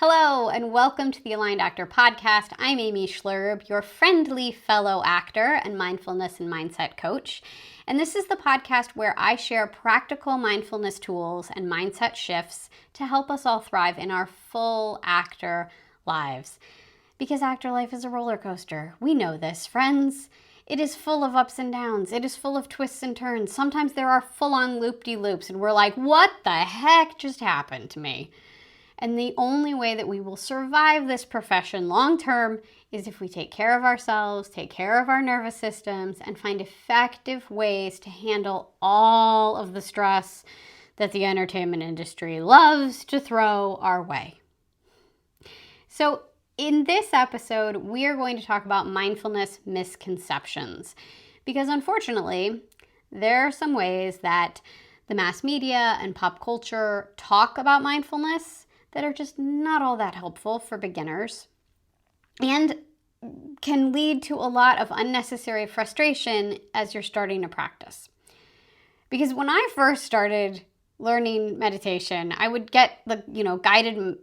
Hello, and welcome to the Aligned Actor Podcast. I'm Amy Schloerb, your friendly fellow actor and mindfulness and mindset coach. And this is the podcast where I share practical mindfulness tools and mindset shifts to help us all thrive in our full actor lives. Because actor life is a roller coaster. We know this, friends. It is full of ups and downs. It is full of twists and turns. Sometimes there are full-on loop-de-loops, and we're like, what the heck just happened to me? And the only way that we will survive this profession long term is if we take care of ourselves, take care of our nervous systems, and find effective ways to handle all of the stress that the entertainment industry loves to throw our way. So in this episode, we are going to talk about mindfulness misconceptions, because unfortunately, there are some ways that the mass media and pop culture talk about mindfulness that are just not all that helpful for beginners and can lead to a lot of unnecessary frustration as you're starting to practice. Because when I first started learning meditation, I would get the,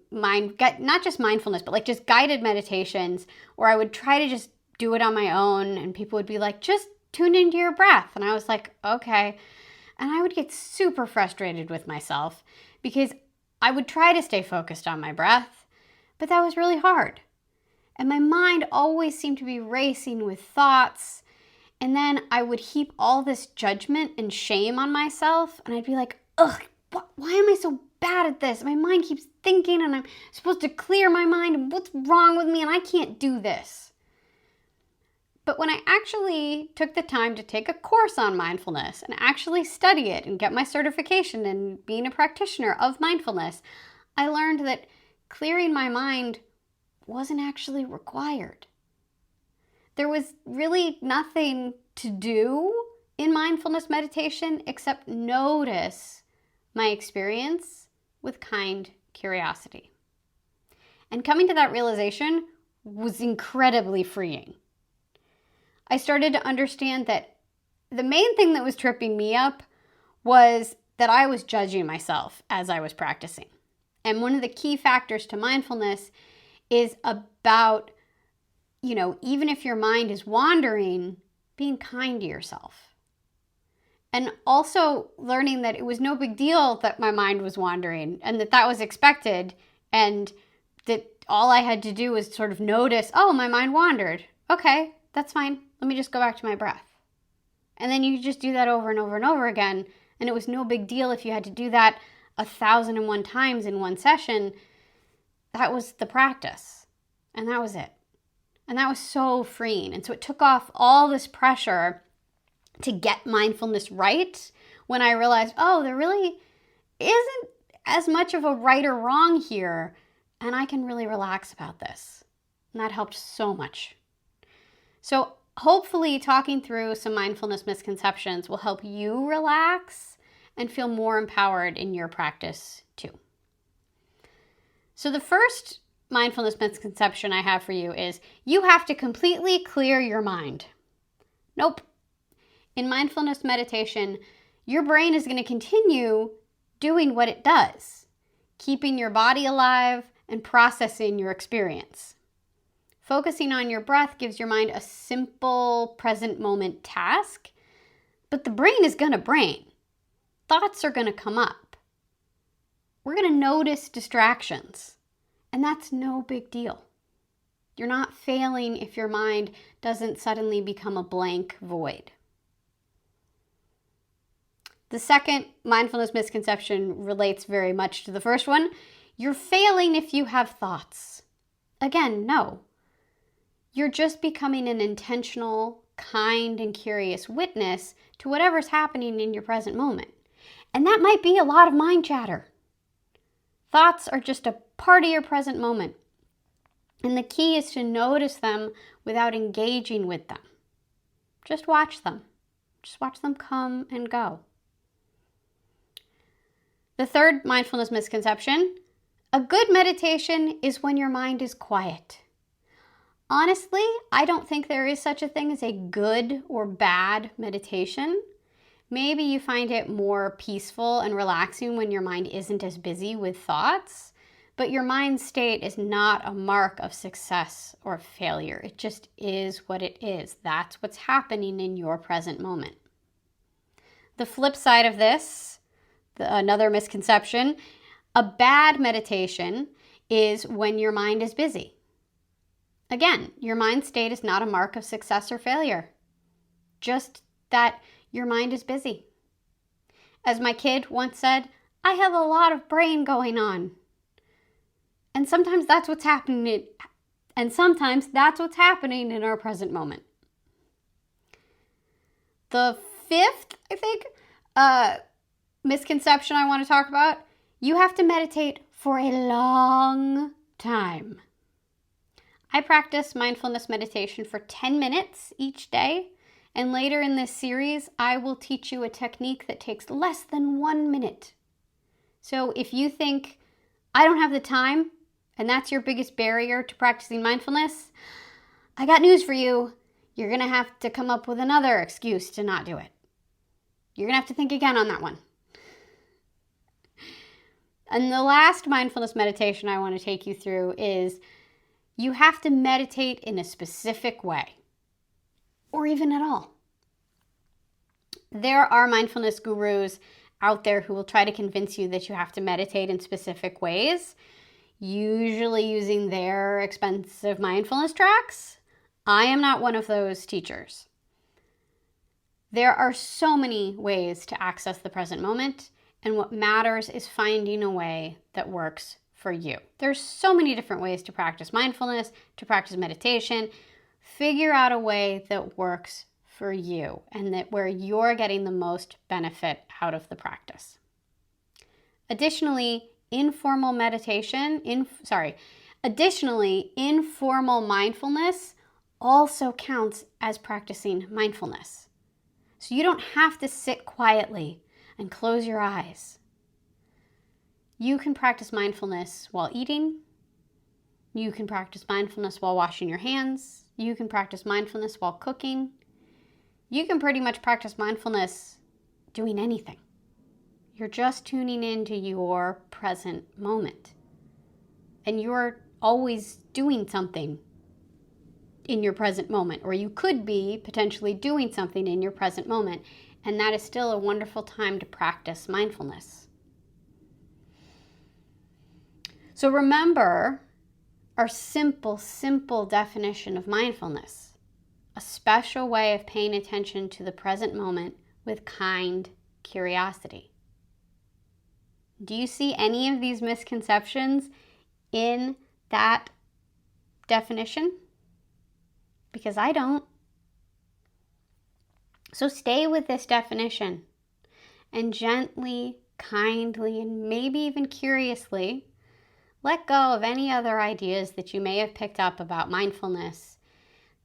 not just mindfulness, but just guided meditations, or I would try to just do it on my own, and people would be like, just tune into your breath. And I was like, okay. And I would get super frustrated with myself because I would try to stay focused on my breath, but that was really hard. And my mind always seemed to be racing with thoughts. And then I would heap all this judgment and shame on myself. And I'd be like, ugh, why am I so bad at this? My mind keeps thinking and I'm supposed to clear my mind. And what's wrong with me? And I can't do this. But when I actually took the time to take a course on mindfulness and actually study it and get my certification in being a practitioner of mindfulness, I learned that clearing my mind wasn't actually required. There was really nothing to do in mindfulness meditation except notice my experience with kind curiosity. And coming to that realization was incredibly freeing. I started to understand that the main thing that was tripping me up was that I was judging myself as I was practicing. And one of the key factors to mindfulness is about, even if your mind is wandering, being kind to yourself. And also learning that it was no big deal that my mind was wandering and that was expected, and that all I had to do was sort of notice, oh, my mind wandered. Okay, that's fine. Let me just go back to my breath. And then you just do that over and over and over again. And it was no big deal if you had to do that 1,001 times in one session. That was the practice. And that was it. And that was so freeing. And so it took off all this pressure to get mindfulness right when I realized, oh, there really isn't as much of a right or wrong here. And I can really relax about this. And that helped so much. So hopefully talking through some mindfulness misconceptions will help you relax and feel more empowered in your practice too. So the first mindfulness misconception I have for you is you have to completely clear your mind. Nope. In mindfulness meditation, your brain is going to continue doing what it does, keeping your body alive and processing your experience. Focusing on your breath gives your mind a simple present moment task, but the brain is going to brain. Thoughts are going to come up. We're going to notice distractions, and that's no big deal. You're not failing if your mind doesn't suddenly become a blank void. The second mindfulness misconception relates very much to the first one. You're failing if you have thoughts. Again, no. You're just becoming an intentional, kind, and curious witness to whatever's happening in your present moment. And that might be a lot of mind chatter. Thoughts are just a part of your present moment. And the key is to notice them without engaging with them. Just watch them. Just watch them come and go. The third mindfulness misconception, a good meditation is when your mind is quiet. Honestly, I don't think there is such a thing as a good or bad meditation. Maybe you find it more peaceful and relaxing when your mind isn't as busy with thoughts, But your mind state is not a mark of success or failure. It just is what it is. That's what's happening in your present moment. The flip side of this, another misconception, a bad meditation is when your mind is busy. Again, your mind state is not a mark of success or failure. Just that your mind is busy. As my kid once said, I have a lot of brain going on. And sometimes that's what's happening. Sometimes that's what's happening in our present moment. The fifth, I think, misconception I want to talk about, you have to meditate for a long time. I practice mindfulness meditation for 10 minutes each day. And later in this series, I will teach you a technique that takes less than 1 minute. So if you think, I don't have the time, and that's your biggest barrier to practicing mindfulness, I got news for you. You're going to have to come up with another excuse to not do it. You're going to have to think again on that one. And the last mindfulness meditation I want to take you through is you have to meditate in a specific way, or even at all. There are mindfulness gurus out there who will try to convince you that you have to meditate in specific ways, usually using their expensive mindfulness tracks. I am not one of those teachers. There are so many ways to access the present moment, and what matters is finding a way that works for you. There's so many different ways to practice mindfulness, to practice meditation. Figure out a way that works for you and that where you're getting the most benefit out of the practice. Additionally, informal mindfulness also counts as practicing mindfulness. So you don't have to sit quietly and close your eyes. You can practice mindfulness while eating. You can practice mindfulness while washing your hands. You can practice mindfulness while cooking. You can pretty much practice mindfulness doing anything. You're just tuning into your present moment. And you're always doing something in your present moment, or you could be potentially doing something in your present moment, and that is still a wonderful time to practice mindfulness. So remember our simple definition of mindfulness, a special way of paying attention to the present moment with kind curiosity. Do you see any of these misconceptions in that definition? Because I don't. So stay with this definition and gently, kindly, and maybe even curiously let go of any other ideas that you may have picked up about mindfulness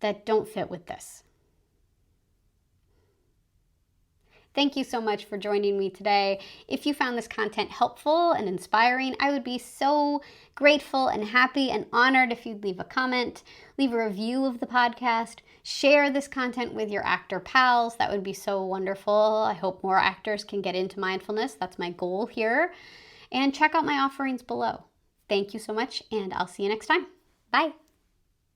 that don't fit with this. Thank you so much for joining me today. If you found this content helpful and inspiring, I would be so grateful and happy and honored if you'd leave a comment, leave a review of the podcast, share this content with your actor pals. That would be so wonderful. I hope more actors can get into mindfulness. That's my goal here. And check out my offerings below. Thank you so much, and I'll see you next time. Bye.